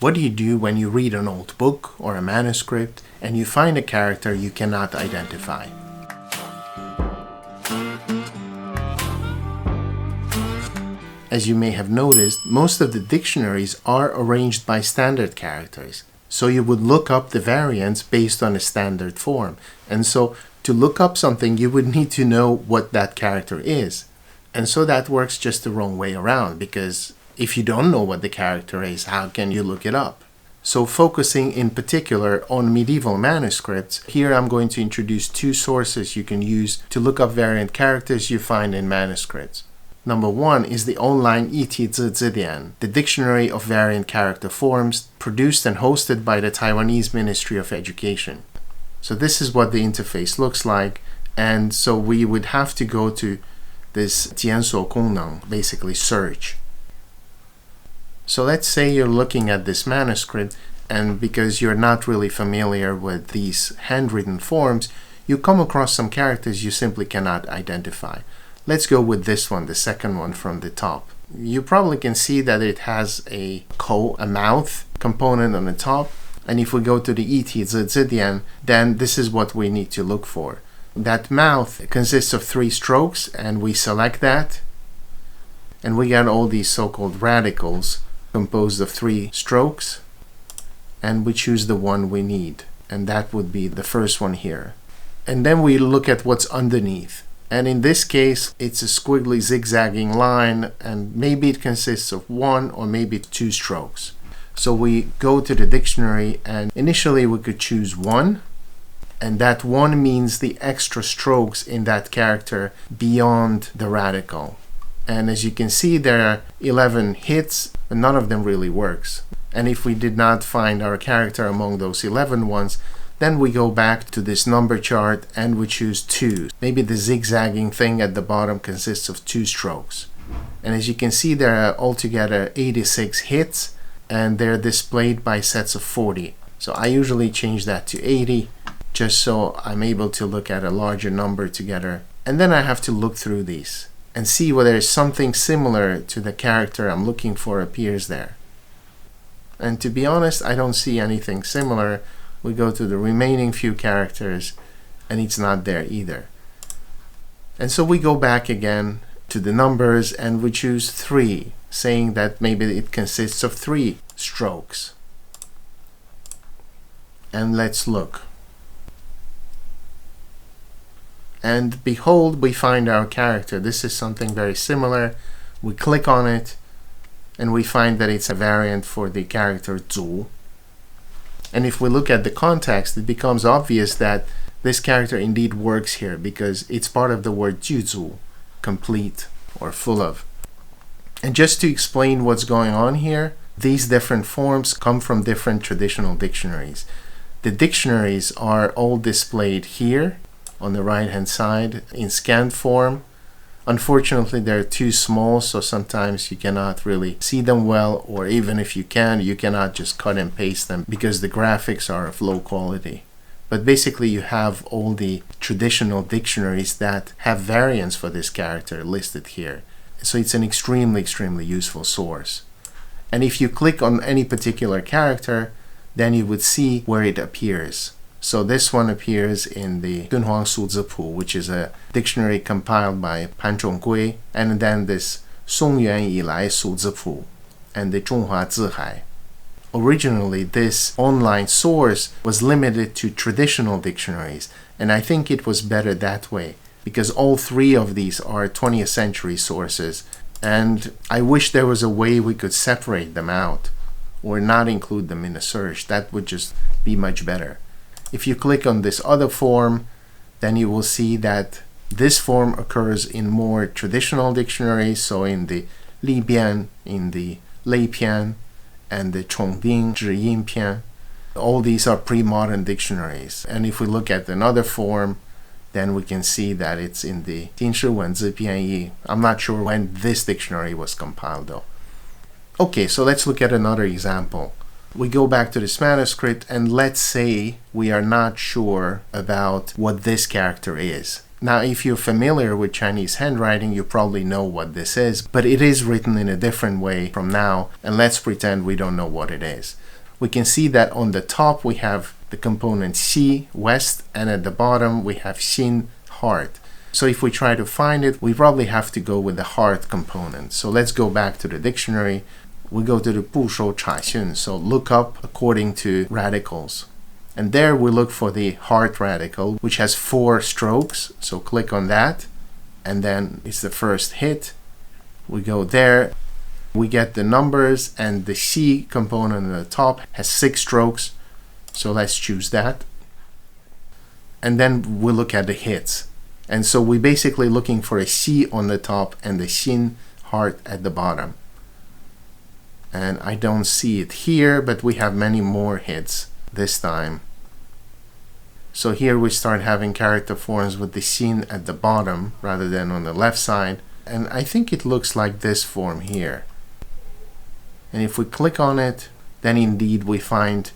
What do you do when you read an old book or a manuscript and you find a character you cannot identify? As you may have noticed, most of the dictionaries are arranged by standard characters. So you would look up the variants based on a standard form. And so to look up something, you would need to know what that character is. And so that works just the wrong way around, because if you don't know what the character is, how can you look it up? So focusing in particular on medieval manuscripts, here I'm going to introduce two sources you can use to look up variant characters you find in manuscripts. Number one is the online 异体字字典, the Dictionary of Variant Character Forms, produced and hosted by the Taiwanese Ministry of Education. So this is what the interface looks like, and so we would have to go to this 检索功能, basically search. So let's say you're looking at this manuscript, and because you're not really familiar with these handwritten forms, you come across some characters you simply cannot identify. Let's go with this one, the second one from the top. You probably can see that it has a mouth component on the top, and if we go to the 异体字字典, then this is what we need to look for. That mouth consists of 3 strokes, and we select that, and we get all these so-called radicals composed of 3 strokes, and we choose the one we need, and that would be the first one here. And then we look at what's underneath, and in this case it's a squiggly zigzagging line, and maybe it consists of 1 or maybe 2 strokes. So we go to the dictionary, and initially we could choose 1, and that 1 means the extra strokes in that character beyond the radical. And as you can see, there are 11 hits, but none of them really works. And if we did not find our character among those 11 ones, then we go back to this number chart and we choose 2. Maybe the zigzagging thing at the bottom consists of 2 strokes. And as you can see, there are altogether 86 hits, and they're displayed by sets of 40. So I usually change that to 80, just so I'm able to look at a larger number together. And then I have to look through these and see whether something similar to the character I'm looking for appears there. And to be honest, I don't see anything similar. We go to the remaining few characters, and it's not there either. And so we go back again to the numbers, and we choose 3, saying that maybe it consists of 3 strokes. And let's look. And behold, we find our character. This is something very similar. We click on it, and we find that it's a variant for the character 族. And if we look at the context, it becomes obvious that this character indeed works here, because it's part of the word 具足, complete or full of. And just to explain what's going on here, these different forms come from different traditional dictionaries. The dictionaries are all displayed here on the right hand side in scanned form. Unfortunately, they're too small, so sometimes you cannot really see them well, or even if you can, you cannot just cut and paste them because the graphics are of low quality. But basically you have all the traditional dictionaries that have variants for this character listed here. So it's an extremely useful source. And if you click on any particular character, then you would see where it appears. So this one appears in the Dunhuang 数字谱, which is a dictionary compiled by Pan Zhonggui, and then this 宋元以来数字谱 and the 中华字海. Originally, this online source was limited to traditional dictionaries, and I think it was better that way, because all 3 of these are 20th century sources, and I wish there was a way we could separate them out or not include them in a search. That would just be much better. If you click on this other form, then you will see that this form occurs in more traditional dictionaries, so in the Li Bian, in the Lei Pian, and the Chongding Zhi Yin Pian. All these are pre-modern dictionaries. And if we look at another form, then we can see that it's in the 金氏文字编译. I'm not sure when this dictionary was compiled though. Okay, so let's look at another example. We go back to this manuscript, and let's say we are not sure about what this character is. Now, if you're familiar with Chinese handwriting, you probably know what this is, but it is written in a different way from now, and let's pretend we don't know what it is. We can see that on the top we have the component xi, west, and at the bottom we have xin, heart. So if we try to find it, we probably have to go with the heart component. So let's go back to the dictionary. We go to the 部首查询, so look up according to radicals. And there we look for the heart radical, which has 4 strokes. So click on that, and then it's the first hit. We go there, we get the numbers, and the C component at the top has 6 strokes. So let's choose that. And then we look at the hits. And so we're basically looking for a C on the top and the Xin, heart, at the bottom. And I don't see it here, but we have many more hits this time. So here we start having character forms with the Xin at the bottom rather than on the left side. And I think it looks like this form here. And if we click on it, then indeed we find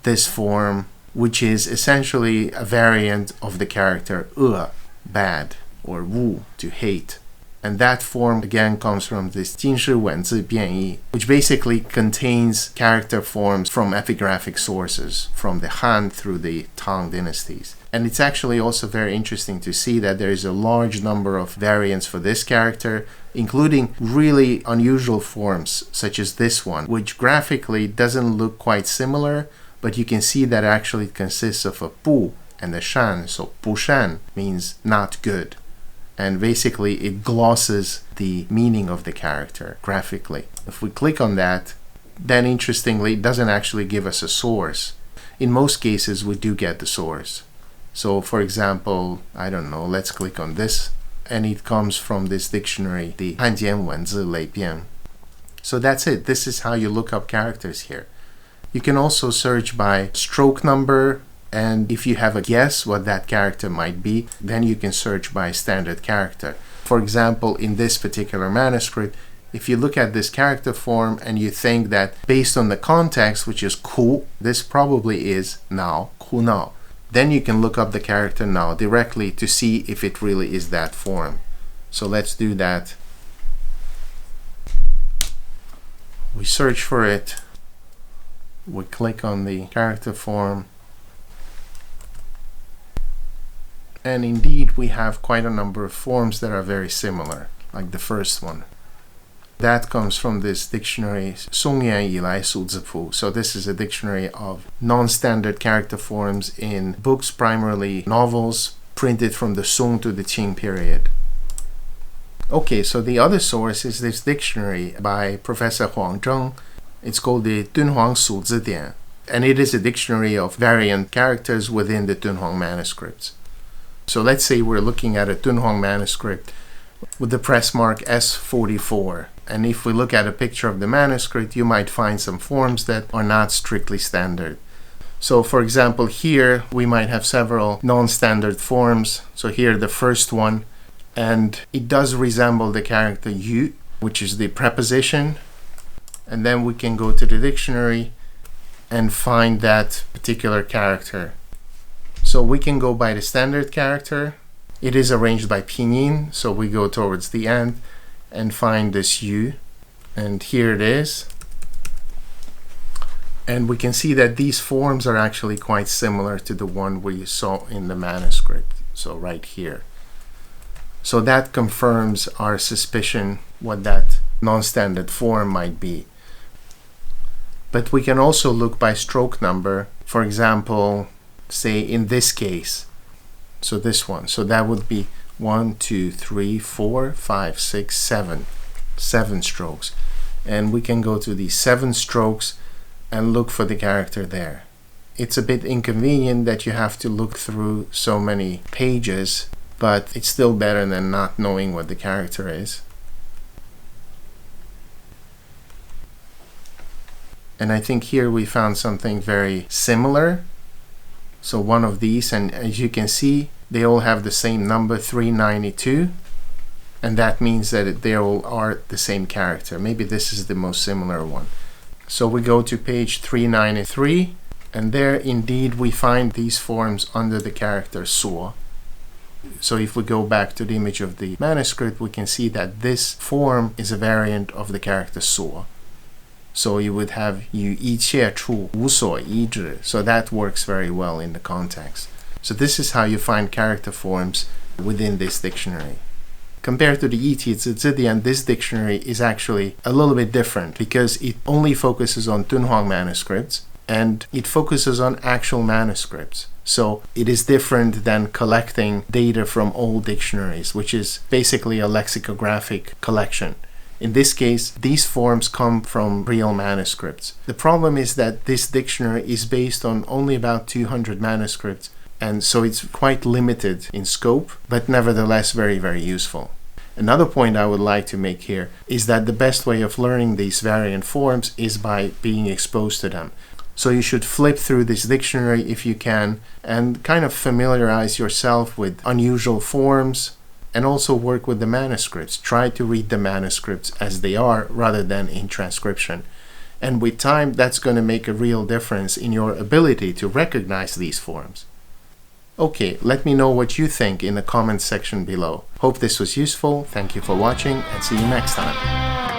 this form, which is essentially a variant of the character bad, or wu, to hate. And that form again comes from this 金氏文字变异, which basically contains character forms from epigraphic sources, from the Han through the Tang dynasties. And it's actually also very interesting to see that there is a large number of variants for this character, including really unusual forms, such as this one, which graphically doesn't look quite similar, but you can see that actually it consists of a bu and a shan. So bu shan means not good. And basically it glosses the meaning of the character graphically. If we click on that, then interestingly it doesn't actually give us a source. In most cases we do get the source. So for example, I don't know, let's click on this, and it comes from this dictionary, the 汉简文字类编. So that's it. This is how you look up characters here. You can also search by stroke number, and if you have a guess what that character might be, then you can search by standard character. For example, in this particular manuscript, if you look at this character form and you think that based on the context, which is ku, this probably is now, ku now, then you can look up the character now directly to see if it really is that form. So let's do that. We search for it. We click on the character form. And indeed, we have quite a number of forms that are very similar, like the first one. That comes from this dictionary, 宋元以来数字谱. So this is a dictionary of non-standard character forms in books, primarily novels, printed from the Song to the Qing period. Okay, so the other source is this dictionary by Professor Huang Zheng. It's called the Dunhuang 数字典, and it is a dictionary of variant characters within the Dunhuang manuscripts. So let's say we're looking at a Dunhuang manuscript with the press mark S44. And if we look at a picture of the manuscript, you might find some forms that are not strictly standard. So for example, here we might have several non-standard forms. So here the first one, and it does resemble the character yu, which is the preposition. And then we can go to the dictionary and find that particular character. So we can go by the standard character. It is arranged by pinyin, so we go towards the end and find this yu, and here it is. And we can see that these forms are actually quite similar to the one we saw in the manuscript, so right here. So that confirms our suspicion what that non-standard form might be. But we can also look by stroke number. For example, say in this case, so this one, so that would be 1, 2, 3, 4, 5, 6, 7 strokes. And we can go to the 7 strokes and look for the character there. It's a bit inconvenient that you have to look through so many pages, but it's still better than not knowing what the character is. And I think here we found something very similar. So one of these, and as you can see, they all have the same number, 392. And that means that they all are the same character. Maybe this is the most similar one. So we go to page 393, and there indeed we find these forms under the character suo. So if we go back to the image of the manuscript, we can see that this form is a variant of the character 所. So you would have 与一切处无所依止. So that works very well in the context. So this is how you find character forms within this dictionary. Compared to the 一体字典, this dictionary is actually a little bit different because it only focuses on Dunhuang manuscripts and it focuses on actual manuscripts. So it is different than collecting data from old dictionaries, which is basically a lexicographic collection. In this case, these forms come from real manuscripts. The problem is that this dictionary is based on only about 200 manuscripts, and so it's quite limited in scope, but nevertheless very, very useful. Another point I would like to make here is that the best way of learning these variant forms is by being exposed to them. So you should flip through this dictionary if you can and kind of familiarize yourself with unusual forms and also work with the manuscripts. Try to read the manuscripts as they are rather than in transcription. And with time, that's going to make a real difference in your ability to recognize these forms. Okay, let me know what you think in the comments section below. Hope this was useful. Thank you for watching and see you next time.